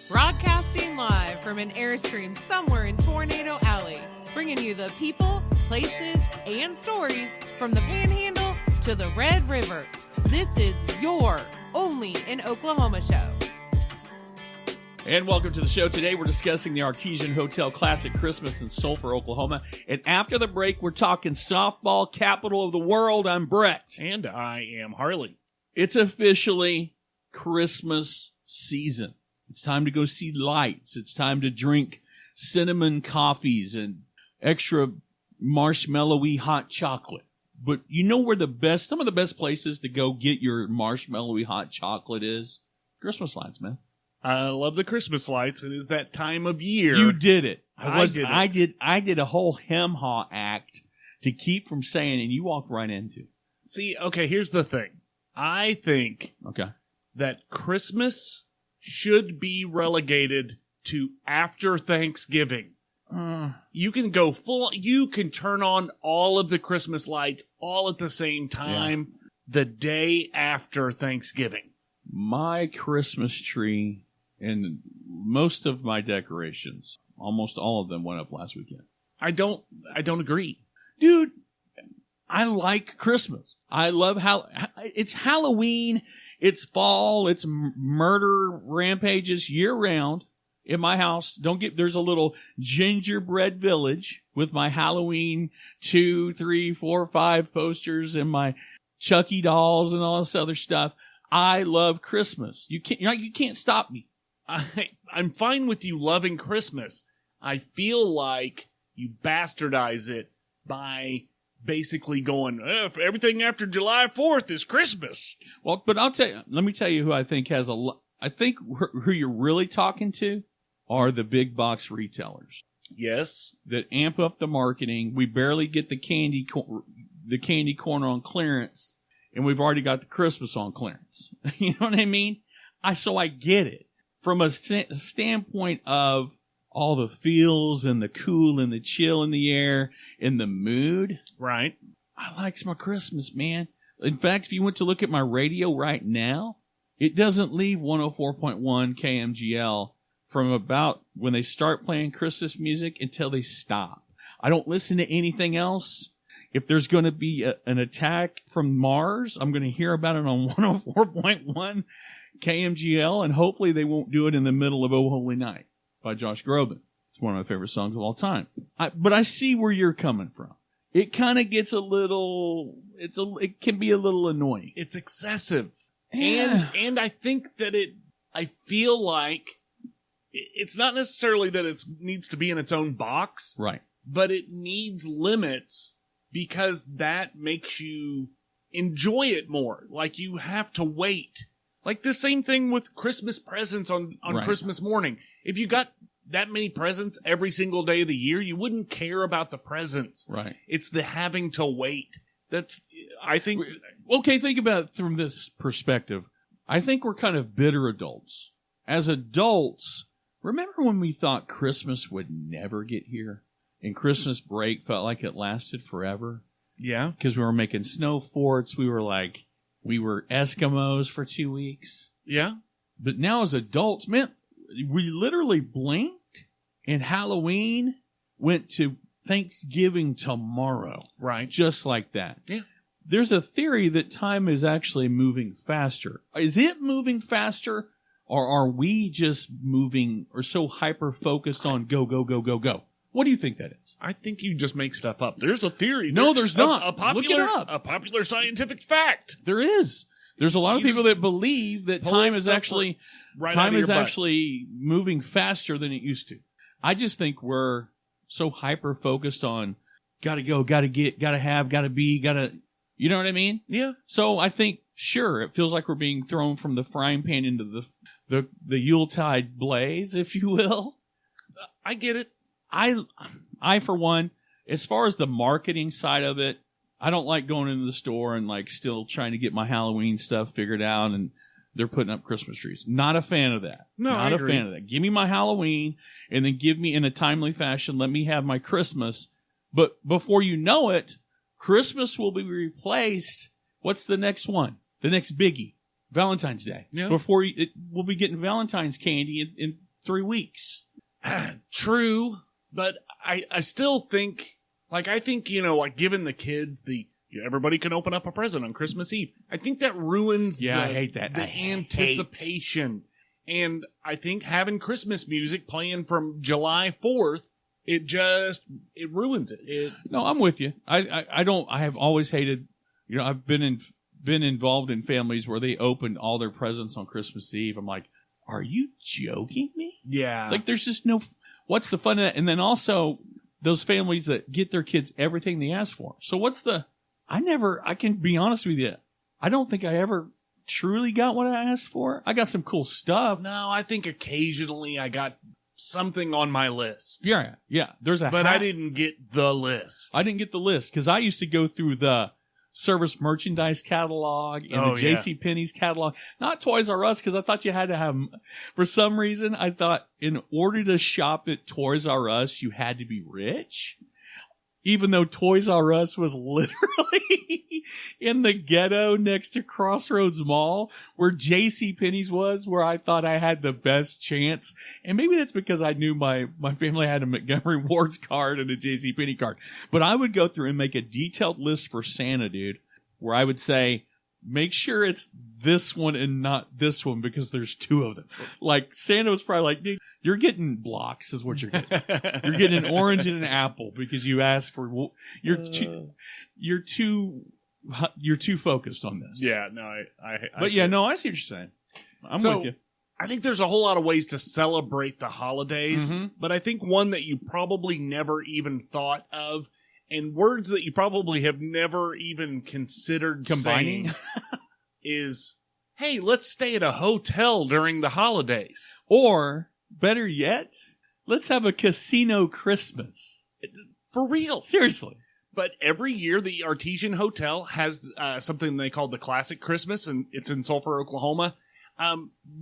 Broadcasting live from an Airstream somewhere in Tornado Alley, bringing you the people, places, and stories from the Panhandle to the Red River. This is your Only in Oklahoma show. And welcome to the show. Today we're discussing the Artesian Hotel Classic Christmas in Sulphur, Oklahoma. And after the break, we're talking softball capital of the world. I'm Brett. And I am Harley. It's officially Christmas season. It's time to go see lights. It's time to drink cinnamon coffees and extra marshmallowy hot chocolate. But you know where some of the best places to go get your marshmallowy hot chocolate is? Christmas lights, man. I love the Christmas lights. It is that time of year. You did it. I did a whole hem-haw act to keep from saying, and you walked right into it. See, okay, here's the thing. I think that Christmas should be relegated to after Thanksgiving. You can go you can turn on all of the Christmas lights all at the same time the day after Thanksgiving. My Christmas tree and most of my decorations, almost all of them went up last weekend. I don't agree. Dude, I like Christmas. I love it's Halloween. It's fall. It's murder rampages year round in my house. There's a little gingerbread village with my Halloween 2, 3, 4, 5 posters and my Chucky dolls and all this other stuff. I love Christmas. You can't stop me. I'm fine with you loving Christmas. I feel like you bastardize it by basically going, everything after July 4th is Christmas. Well, but let me tell you who I think has I think who you're really talking to are the big box retailers. Yes. That amp up the marketing. We barely get the candy corner on clearance, and we've already got the Christmas on clearance. You know what I mean? So I get it. From a standpoint of all the feels and the cool and the chill in the air and the mood. Right. I likes my Christmas, man. In fact, if you went to look at my radio right now, it doesn't leave 104.1 KMGL from about when they start playing Christmas music until they stop. I don't listen to anything else. If there's going to be an attack from Mars, I'm going to hear about it on 104.1 KMGL, and hopefully they won't do it in the middle of Oh Holy Night by Josh Groban. It's one of my favorite songs of all time. But I see where you're coming from. It kind of gets it can be a little annoying. It's excessive. Yeah. And I think that I feel like it's not necessarily that it needs to be in its own box. Right. But it needs limits because that makes you enjoy it more. Like you have to wait. Like the same thing with Christmas presents on right. Christmas morning. If you got that many presents every single day of the year, you wouldn't care about the presents. Right. It's the having to wait. I think... Okay, think about it from this perspective. I think we're kind of bitter adults. As adults, remember when we thought Christmas would never get here? And Christmas break felt like it lasted forever? Yeah. Because we were making snow forts. We were Eskimos for 2 weeks. Yeah. But now as adults, man, we literally blinked and Halloween went to Thanksgiving tomorrow. Right. Just like that. Yeah. There's a theory that time is actually moving faster. Is it moving faster, or are we just moving or so hyper-focused on go, go, go, go, go? What do you think that is? I think you just make stuff up. There's a theory. No, there's not. Look it up. A popular scientific fact. There is. There's a lot of people that believe that time is actually moving faster than it used to. I just think we're so hyper-focused on gotta go, gotta get, gotta have, gotta be, gotta... You know what I mean? Yeah. So I think, sure, it feels like we're being thrown from the frying pan into the Yuletide blaze, if you will. I get it. I, for one, as far as the marketing side of it, I don't like going into the store and like still trying to get my Halloween stuff figured out and they're putting up Christmas trees. Not a fan of that. No, Not I a agree. fan of that. Give me my Halloween and then give me in a timely fashion, let me have my Christmas. But before you know it, Christmas will be replaced. What's the next one? The next biggie. Valentine's Day. Yeah. We'll be getting Valentine's candy in 3 weeks. True, but I still think, I think, giving the kids everybody can open up a present on Christmas Eve. I think that ruins I hate that. the anticipation. And I think having Christmas music playing from July 4th, it ruins it. No, I'm with you. I have always hated, I've been involved in families where they opened all their presents on Christmas Eve. I'm like, are you joking me? Yeah. Like, there's just what's the fun of that? And then also those families that get their kids everything they ask for. So I can be honest with you. I don't think I ever truly got what I asked for. I got some cool stuff. No, I think occasionally I got something on my list. Yeah. There's a But hat. I didn't get the list. I didn't get the list because I used to go through the service merchandise catalog and the JCPenney's catalog, not Toys R Us, because I thought you had to have, for some reason, I thought in order to shop at Toys R Us, you had to be rich. Even though Toys R Us was literally in the ghetto next to Crossroads Mall, where JCPenney's was, where I thought I had the best chance. And maybe that's because I knew my family had a Montgomery Ward's card and a JCPenney card. But I would go through and make a detailed list for Santa, dude, where I would say, make sure it's this one and not this one because there's 2 of them. Like, Santa was probably like, dude, you're getting blocks is what you're getting. You're getting an orange and an apple because you asked for, you're too focused on this. Yeah, no, I see what you're saying. I'm with you. I think there's a whole lot of ways to celebrate the holidays, but I think one that you probably never even thought of, and words that you probably have never even considered combining is, hey, let's stay at a hotel during the holidays. Or, better yet, let's have a casino Christmas. For real. Seriously. But every year, the Artesian Hotel has something they call the Classic Christmas, and it's in Sulphur, Oklahoma.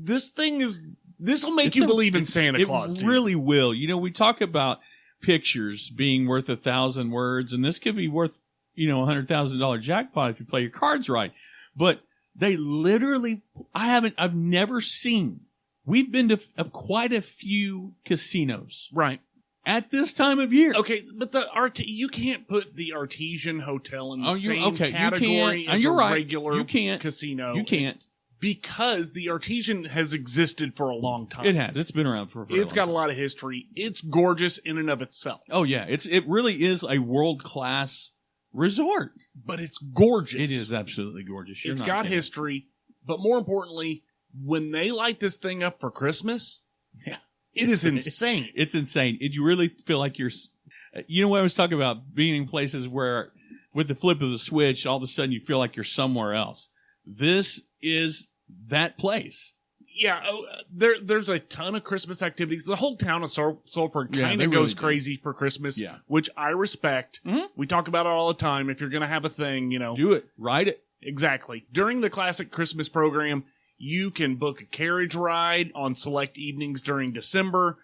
This will make you believe in Santa Claus. It really will. We talk about pictures being worth 1,000 words, and this could be worth, $100,000 jackpot if you play your cards right. But they literally, I've never seen. We've been to quite a few casinos. Right. At this time of year. Okay, but you can't put the Artesian Hotel in the same category as a regular casino. You can't. Because the Artesian has existed for a long time. It has. It's been around for a very long time. It's got a lot of history. It's gorgeous in and of itself. Oh, yeah. It really is a world-class resort. But it's gorgeous. It is absolutely gorgeous. It's got history. But more importantly, when they light this thing up for Christmas, it is insane. It's insane. You really feel like you're... what I was talking about, being in places where with the flip of the switch, all of a sudden you feel like you're somewhere else. This is that place. Yeah, there's a ton of Christmas activities. The whole town of Sulphur kind of goes crazy for Christmas, which I respect. Mm-hmm. We talk about it all the time. If you're going to have a thing, do it. Ride it. Exactly. During the Classic Christmas program, you can book a carriage ride on select evenings during December.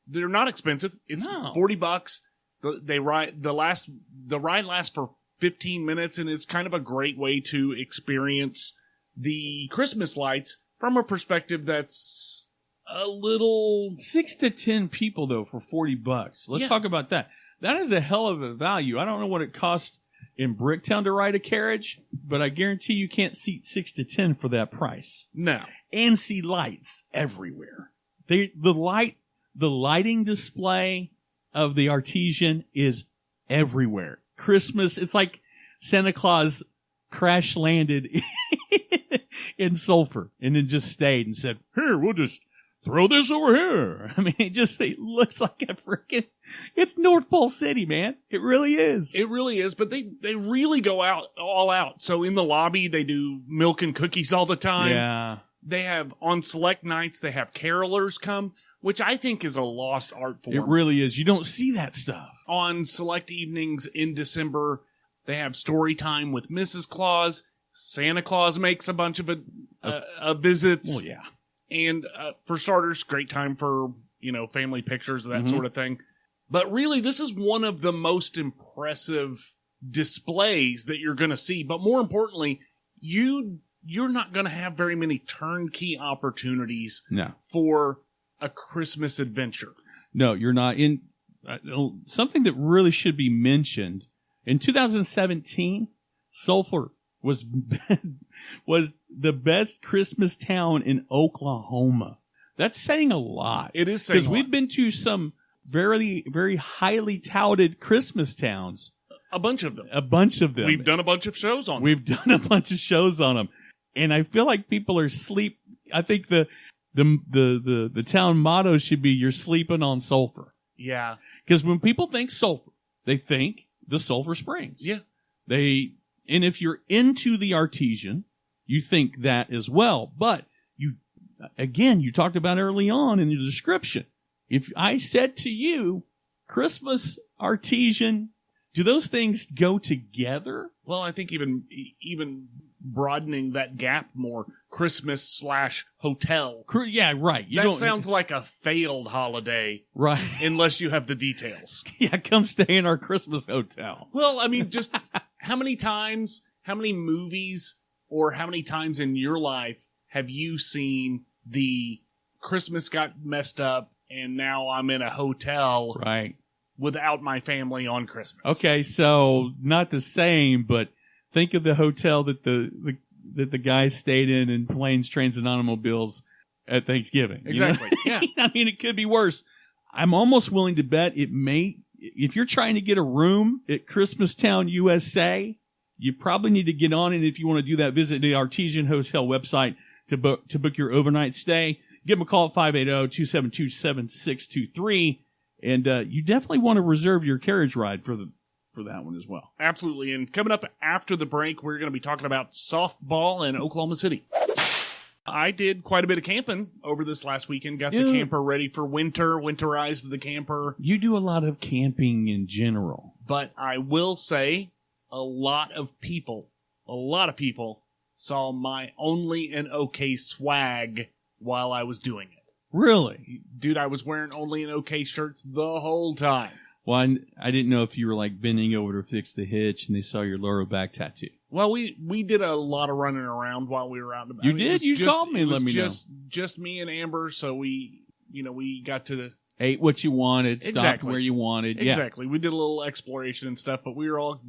They're not expensive. It's $40. The ride lasts for 15 minutes, and it's kind of a great way to experience the Christmas lights from a perspective that's a little... 6 to 10 people, though, for $40. Let's talk about that. That is a hell of a value. I don't know what it costs in Bricktown to ride a carriage, but I guarantee you can't seat 6 to 10 for that price. No. And see lights everywhere. The lighting display of the Artesian is everywhere. Christmas, it's like Santa Claus crash landed in Sulphur and then just stayed and said, here, we'll just throw this over here. I mean, it looks like it's North Pole City, man. It really is. It really is, but they really go all out. So in the lobby, they do milk and cookies all the time. Yeah. They have, on select nights, they have carolers come, which I think is a lost art form. It really is. You don't see that stuff. On select evenings in December, they have story time with Mrs. Claus. Santa Claus makes a bunch of visits. Well, yeah. And for starters, great time for, family pictures, that sort of thing. But really, this is one of the most impressive displays that you're going to see. But more importantly, you're not going to have very many turnkey opportunities for a Christmas adventure. No, you're not. In something that really should be mentioned, in 2017, Sulphur was the best Christmas town in Oklahoma. That's saying a lot. It is saying a lot. Because we've been to some very, very highly touted Christmas towns. A bunch of them. We've done a bunch of shows on them. We've done a bunch of shows on them. And I feel like people are asleep. I think the town motto should be, you're sleeping on Sulphur. Yeah. Because when people think Sulphur, they think the Sulphur Springs. Yeah. And if you're into the Artesian, you think that as well. But you talked about early on in the description. If I said to you, Christmas, Artesian, do those things go together? Well, I think even broadening that gap more, Christmas/hotel. Yeah, right. That sounds like a failed holiday. Right. Unless you have the details. Yeah, come stay in our Christmas hotel. Well, I mean, just how many movies, or how many times in your life have you seen the Christmas got messed up and now I'm in a hotel right without my family on Christmas? Okay, so not the same, but think of the hotel that the guy stayed in Planes, Trains, and Automobiles at Thanksgiving. Exactly. You know? Yeah. I mean, it could be worse. I'm almost willing to bet it may. If you're trying to get a room at Christmastown, USA, you probably need to get on it. If you want to do that, visit the Artesian Hotel website to book your overnight stay. Give them a call at 580-272-7623. And you definitely want to reserve your carriage ride for that one as well. Absolutely. And coming up after the break, we're going to be talking about softball in Oklahoma City. I did quite a bit of camping over this last weekend. Got the camper ready for winter, winterized the camper. You do a lot of camping in general. But I will say a lot of people saw my OnlyinOK swag while I was doing it. Really? Dude, I was wearing OnlyinOK shirts the whole time. Well, I didn't know if you were like bending over to fix the hitch and they saw your lower back tattoo. Well, we did a lot of running around while we were out and about. You did? You called me and let me know. Just me and Amber, so we got to ate what you wanted, stopped exactly where you wanted. Exactly. Yeah. We did a little exploration and stuff, but we were all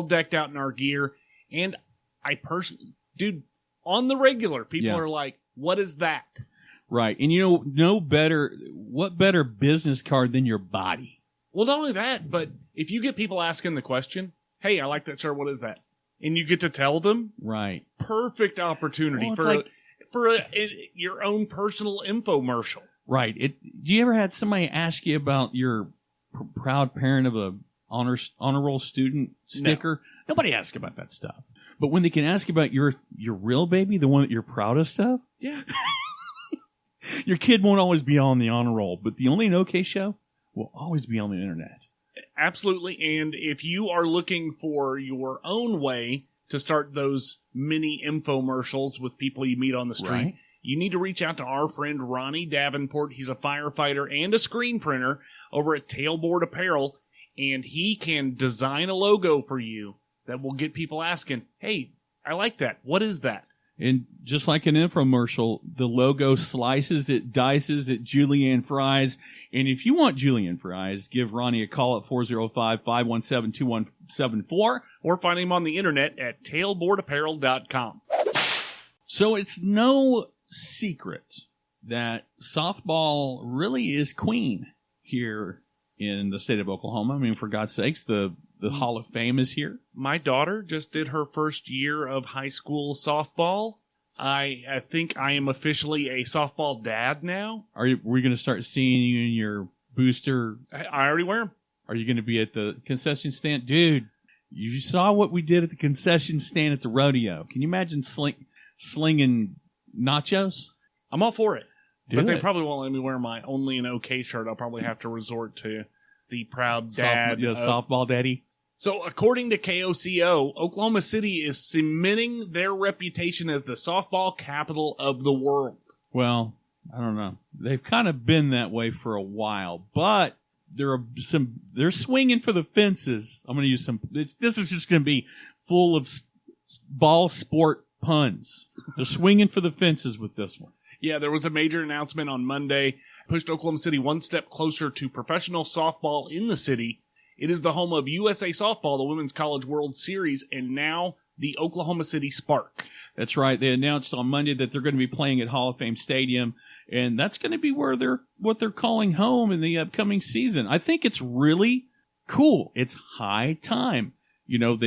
decked out in our gear. And I personally, dude, on the regular, people are like, "What is that?" Right. And what better business card than your body? Well, not only that, but if you get people asking the question, "Hey, I like that shirt. What is that?" and you get to tell them, right? Perfect opportunity for your own personal infomercial. Right. Do you ever had somebody ask you about your proud parent of a honor roll student sticker? No. Nobody asks about that stuff. But when they can ask about your real baby, the one that you're proudest of, yeah. Your kid won't always be on the honor roll, but the OnlyinOKShow will always be on the internet. Absolutely. And if you are looking for your own way to start those mini infomercials with people you meet on the street, right, you need to reach out to our friend Ronnie Davenport. He's a firefighter and a screen printer over at Tailboard Apparel, and he can design a logo for you that will get people asking, "Hey, I like that. What is that?" And just like an infomercial, the logo slices, it dices, it julienne fries. And if you want julienne fries, give Ronnie a call at 405-517-2174. Or find him on the internet at tailboardapparel.com. So it's no secret that softball really is queen here in the state of Oklahoma. I mean, for God's sakes, the Hall of Fame is here. My daughter just did her first year of high school softball. I think I am officially a softball dad now. Are we going to start seeing you in your booster? I already wear them. Are you going to be at the concession stand? Dude, you saw what we did at the concession stand at the rodeo. Can you imagine slinging nachos? I'm all for it. They probably won't let me wear my OnlyinOK shirt. I'll probably have to resort to the proud dad. Softball daddy. So according to KOCO, Oklahoma City is cementing their reputation as the softball capital of the world. Well, I don't know. They've kind of been that way for a while, but they're swinging for the fences. I'm going to use this is just going to be full of ball sport puns. They're swinging for the fences with this one. Yeah, there was a major announcement on Monday. Pushed Oklahoma City one step closer to professional softball in the city. It is the home of USA Softball, the Women's College World Series, and now the Oklahoma City Spark. That's right. They announced on Monday that they're going to be playing at Hall of Fame Stadium, and that's going to be where what they're calling home in the upcoming season. I think it's really cool. It's high time. You know,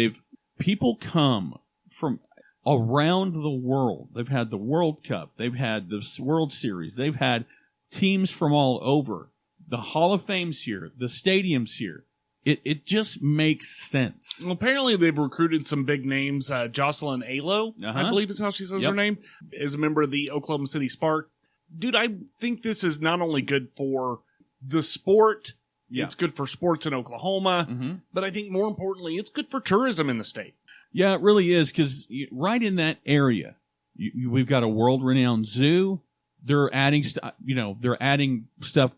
people come from around the world. They've had the World Cup. They've had the World Series. They've had teams from all over. The Hall of Fame's here. The stadium's here. It just makes sense. Well, apparently they've recruited some big names. Jocelyn Alo, I believe is how she says her name, is a member of the Oklahoma City Spark. Dude, I think this is not only good for the sport, it's good for sports in Oklahoma, but I think more importantly, it's good for tourism in the state. Yeah, it really is, because right in that area, we've got a world-renowned zoo. They're adding stuff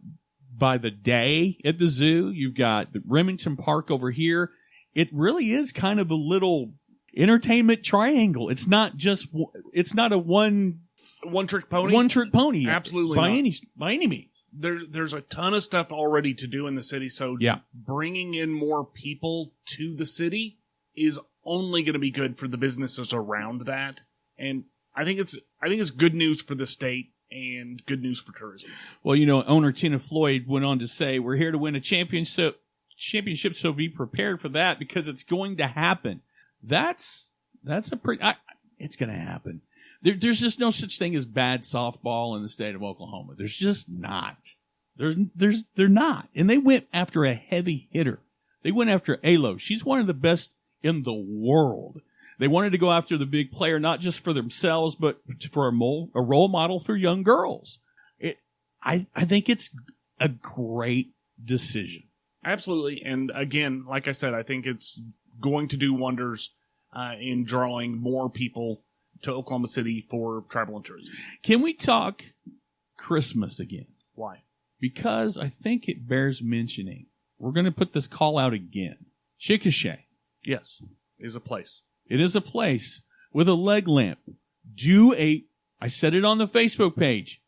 by the day at the zoo. You've got the Remington Park over here. It really is kind of a little entertainment triangle. It's not a one-trick pony. One-trick pony. Absolutely by any means. There's a ton of stuff already to do in the city, so bringing in more people to the city is only going to be good for the businesses around that. And I think it's good news for the state and good news for tourism. Well, owner Tina Floyd went on to say, "We're here to win a championship, so be prepared for that because it's going to happen." That's it's going to happen. There's just no such thing as bad softball in the state of Oklahoma. There's just not. They're not. And they went after a heavy hitter. They went after Alo. She's one of the best in the world. They wanted to go after the big player, not just for themselves, but for a role model for young girls. I think it's a great decision. Absolutely. And again, like I said, I think it's going to do wonders in drawing more people to Oklahoma City for travel and tourism. Can we talk Christmas again? Why? Because I think it bears mentioning. We're going to put this call out again. Chickasaw. Yes, is a place. It is a place with a leg lamp. I said it on the Facebook page,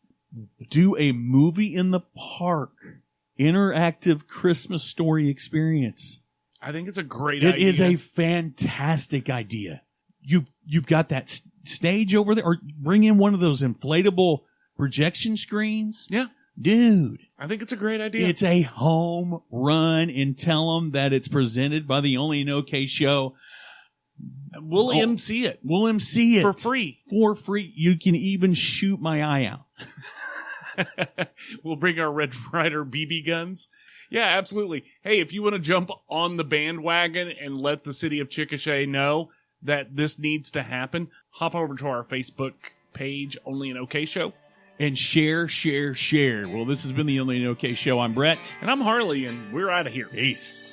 do a movie in the park, interactive Christmas story experience. I think it's a great idea. It is a fantastic idea. You've got that stage over there, or bring in one of those inflatable projection screens. Yeah. Dude. I think it's a great idea. It's a home run, and tell them that it's presented by the OnlyinOKShow. We'll MC it. We'll MC it. For free. For free. You can even shoot my eye out. We'll bring our Red Ryder BB guns. Yeah, absolutely. Hey, if you want to jump on the bandwagon and let the city of Chickasaw know that this needs to happen, hop over to our Facebook page, OnlyinOKShow. And share. Well, this has been the OnlyinOKShow. I'm Brett. And I'm Harley, and we're out of here. Peace.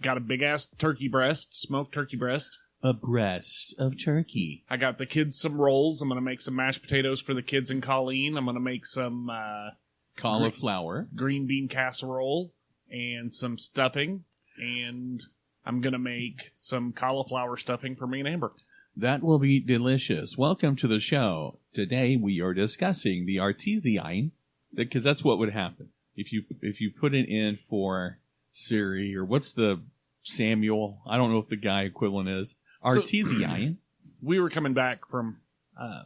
Got a big-ass turkey breast, smoked turkey breast. A breast of turkey. I got the kids some rolls. I'm going to make some mashed potatoes for the kids and Colleen. I'm going to make some cauliflower. Green bean casserole and some stuffing. And I'm going to make some cauliflower stuffing for me and Amber. That will be delicious. Welcome to the show. Today we are discussing the Artesian, because that's what would happen if you put it in for Siri, or what's the Samuel? I don't know if the guy equivalent is Artesian. We were coming back from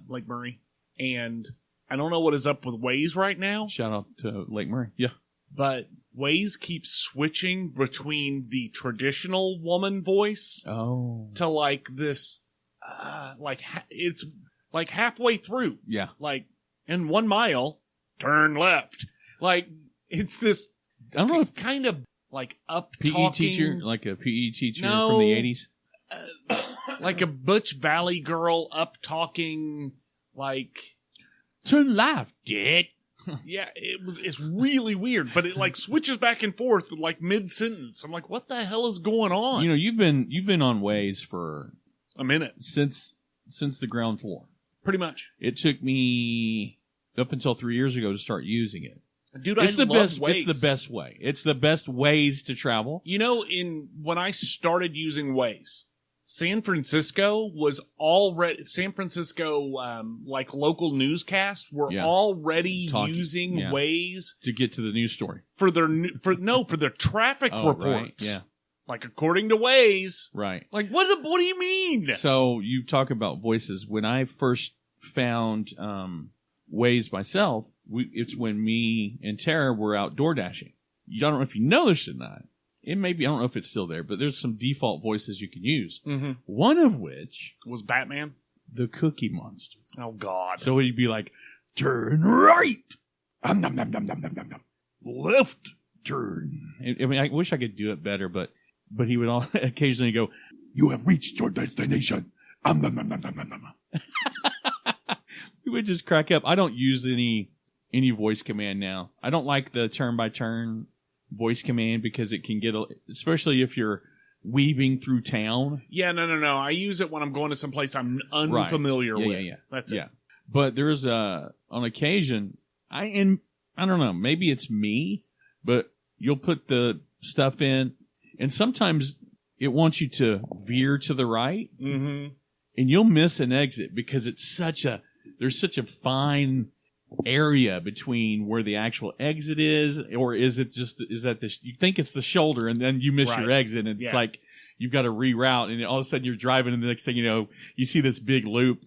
Lake Murray, and I don't know what is up with Waze right now. Shout out to Lake Murray. Yeah. But Waze keeps switching between the traditional woman voice to like this, it's like halfway through. Yeah. Like, in 1 mile, turn left. Like, it's this, I don't know if kind of like up PE talking, teacher, like a PE teacher from the 80s. Like a Butch Valley girl up talking, like, turn left, Dad. Yeah, it's really weird, but it like switches back and forth like mid-sentence. I'm like, what the hell is going on? You know, you've been on Waze for a minute since the ground floor. Pretty much. It took me up until 3 years ago to start using it. Dude, it's I love best, Waze. It's the best way. It's the best ways to travel. You know, when I started using Waze, San Francisco was already like local newscasts were already using Waze to get to the news story for their traffic reports. Right. Yeah. Like according to Waze. Right. Like what do you mean? So you talk about voices. When I first found Waze myself, it's when me and Tara were out door dashing. I don't know if you know this or not. It may be, I don't know if it's still there, but there's some default voices you can use. Mm-hmm. One of which was Batman, the Cookie Monster. Oh God! So he'd be like, "Turn right, left, turn." I mean, I wish I could do it better, but he would occasionally go, "You have reached your destination." We would just crack up. I don't use any voice command now. I don't like the turn by turn voice command because it can get, especially if you're weaving through town. Yeah, no. I use it when I'm going to some place I'm unfamiliar with. Yeah. That's it. Yeah. But there's on occasion, I don't know, maybe it's me, but you'll put the stuff in, and sometimes it wants you to veer to the right, and you'll miss an exit because there's such a fine area between where the actual exit is, or is that you think it's the shoulder and then you miss your exit, and it's like you've got to reroute, and all of a sudden you're driving, and the next thing you know, you see this big loop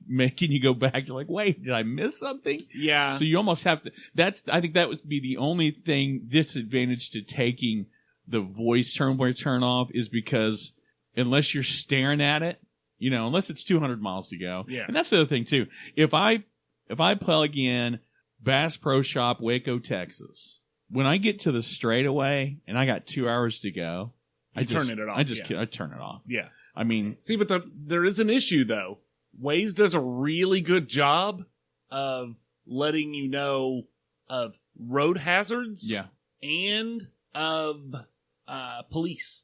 making you go back. You're like, wait, did I miss something? Yeah. So you almost have to. I think that would be the only disadvantage to taking the voice turn off, is because unless you're staring at it, unless it's 200 miles to go. Yeah. And that's the other thing too. If I plug in Bass Pro Shop, Waco, Texas, when I get to the straightaway and I got 2 hours to go, I turn it off. I turn it off. Yeah. I mean, see, but there is an issue though. Waze does a really good job of letting you know of road hazards. Yeah. And of police.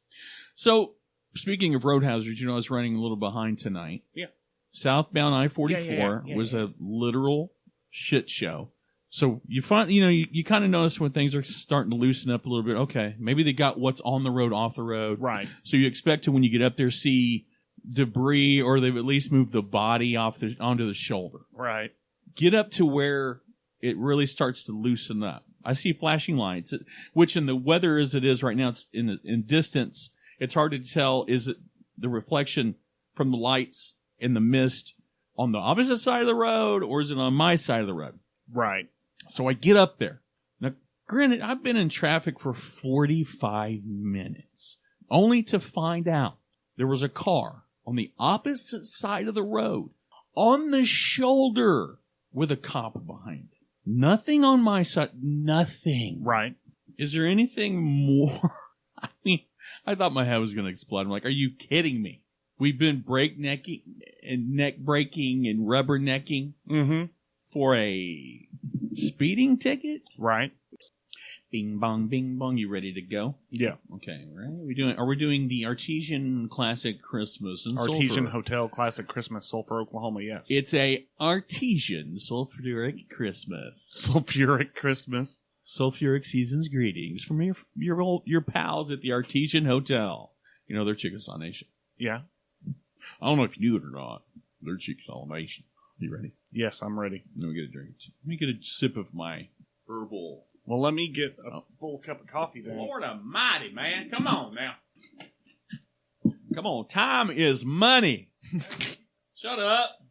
So, speaking of road hazards, I was running a little behind tonight. Yeah. Southbound I-44 was a literal shit show. So you find, you kind of notice when things are starting to loosen up a little bit. Okay, maybe they got what's on the road off the road. Right. So you expect to, when you get up there, see debris, or they've at least moved the body onto the shoulder. Right. Get up to where it really starts to loosen up. I see flashing lights, which in the weather as it is right now, it's in distance, it's hard to tell, is it the reflection from the lights in the mist on the opposite side of the road, or is it on my side of the road? Right. So I get up there. Now, granted, I've been in traffic for 45 minutes, only to find out there was a car on the opposite side of the road, on the shoulder, with a cop behind it. Nothing on my side. Nothing. Right. Is there anything more? I mean, I thought my head was going to explode. I'm like, are you kidding me? We've been breaknecking and neck breaking and rubbernecking for a speeding ticket? Right. Bing bong, bing bong. You ready to go? Yeah. Okay. Right. Are we doing the Artesian Classic Christmas in Artesian Sulphur? Hotel Classic Christmas, Sulphur, Oklahoma? Yes. It's a Artesian sulfuric Christmas. Sulphuric Christmas. Sulphuric season's greetings from your pals at the Artesian Hotel. They're Chickasaw Nation. Yeah. I don't know if you knew it or not. They're Chickasaw Nation. You ready? Yes, I'm ready. Let me get a drink. Let me get a sip of my herbal. Well, let me get a full cup of coffee then. Lord almighty, man. Come on now. Come on. Time is money. Shut up.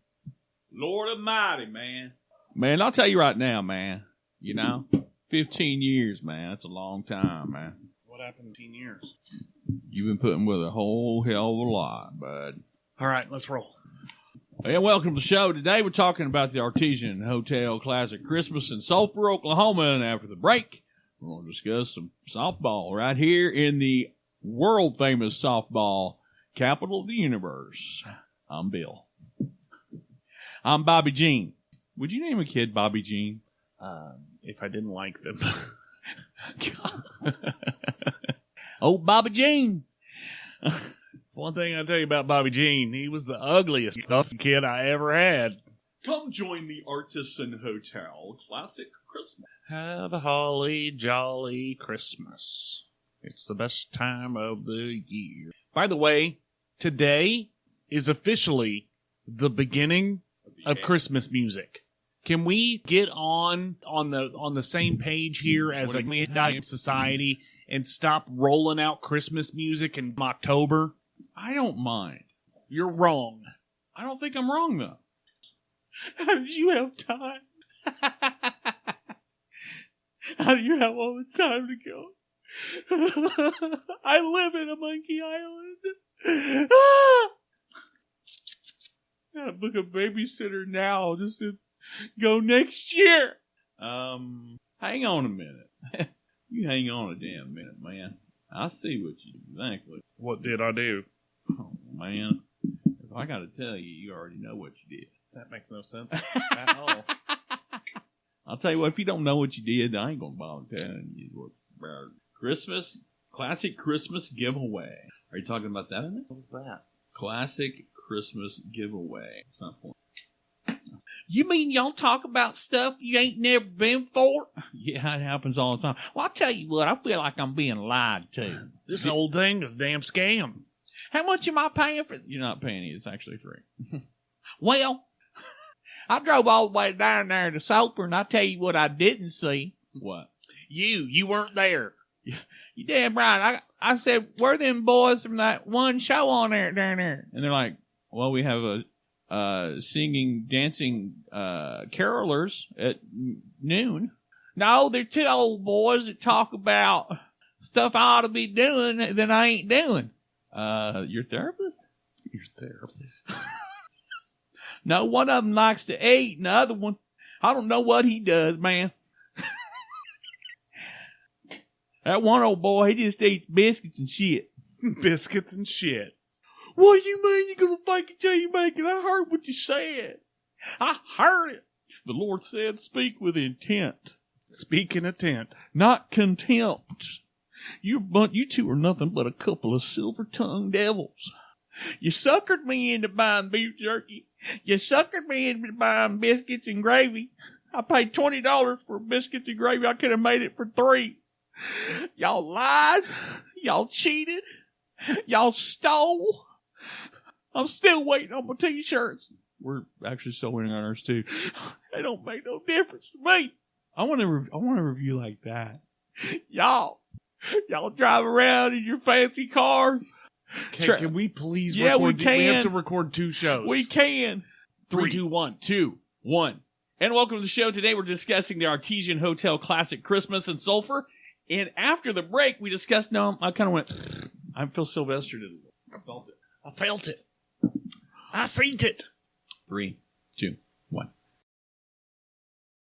Lord almighty, man. Man, I'll tell you right now, man. 15 years, man. That's a long time, man. What happened in 15 years? You've been putting with a whole hell of a lot, bud. All right, let's roll. And welcome to the show. Today we're talking about the Artesian Hotel Classic Christmas in Sulphur, Oklahoma. And after the break, we're going to discuss some softball right here in the world-famous softball capital of the universe. I'm Bill. I'm Bobby Jean. Would you name a kid Bobby Jean? if I didn't like them. Oh, Bobby Jean. One thing I tell you about Bobby Jean, he was the ugliest kid I ever had. Come join the Artesian Hotel Classic Christmas. Have a holly jolly Christmas. It's the best time of the year. By the way, today is officially the beginning of Christmas music. Can we get on the same page here as a Midnight Society and stop rolling out Christmas music in October? I don't mind. You're wrong. I don't think I'm wrong, though. How did you have time? How do you have all the time to go? I live in a monkey island. Gotta book a babysitter now just to go next year. Hang on a minute. You hang on a damn minute, man. I see what you do. Thankfully. What did I do? Oh, man. If I gotta tell you, you already know what you did. That makes no sense at all. I'll tell you what, if you don't know what you did, I ain't gonna bother telling you what. Christmas, classic Christmas giveaway. Are you talking about that in it? What was that? Classic Christmas giveaway. It's not for. You mean y'all talk about stuff you ain't never been for? Yeah, it happens all the time. Well, I'll tell you what, I feel like I'm being lied to. This whole thing is a damn scam. How much am I paying for? You're not paying it. It's actually free. Well, I drove all the way down there to Sulphur, and I tell you what I didn't see. What? You weren't there. You damn right. I said, where them boys from that one show on there down there? And they're like, well, we have a singing, dancing carolers at noon. No, they're two old boys that talk about stuff I ought to be doing that I ain't doing. Your therapist? Your therapist. No, one of them likes to eat, and the other one, I don't know what he does, man. That one old boy, he just eats biscuits and shit. Biscuits and shit. What do you mean you're going to fake it till you make it? I heard what you said. I heard it. The Lord said, speak with intent. Speak in intent. Not contempt. You two are nothing but a couple of silver-tongued devils. You suckered me into buying beef jerky. You suckered me into buying biscuits and gravy. I paid $20 for biscuits and gravy. I could have made it for $3. Y'all lied. Y'all cheated. Y'all stole. I'm still waiting on my t-shirts. We're actually still waiting on ours too. They don't make no difference to me. I want to review like that. Y'all drive around in your fancy cars. Can we please record? We can. We have to record record 2 shows. We can. 3, 2, 1. 2, 1. And welcome to the show. Today we're discussing the Artesian Hotel Classic Christmas in Sulphur. And after the break, we discussed, I kind of went, I feel Sylvester did it. I felt it. I felt it. I seen it. 3, 2.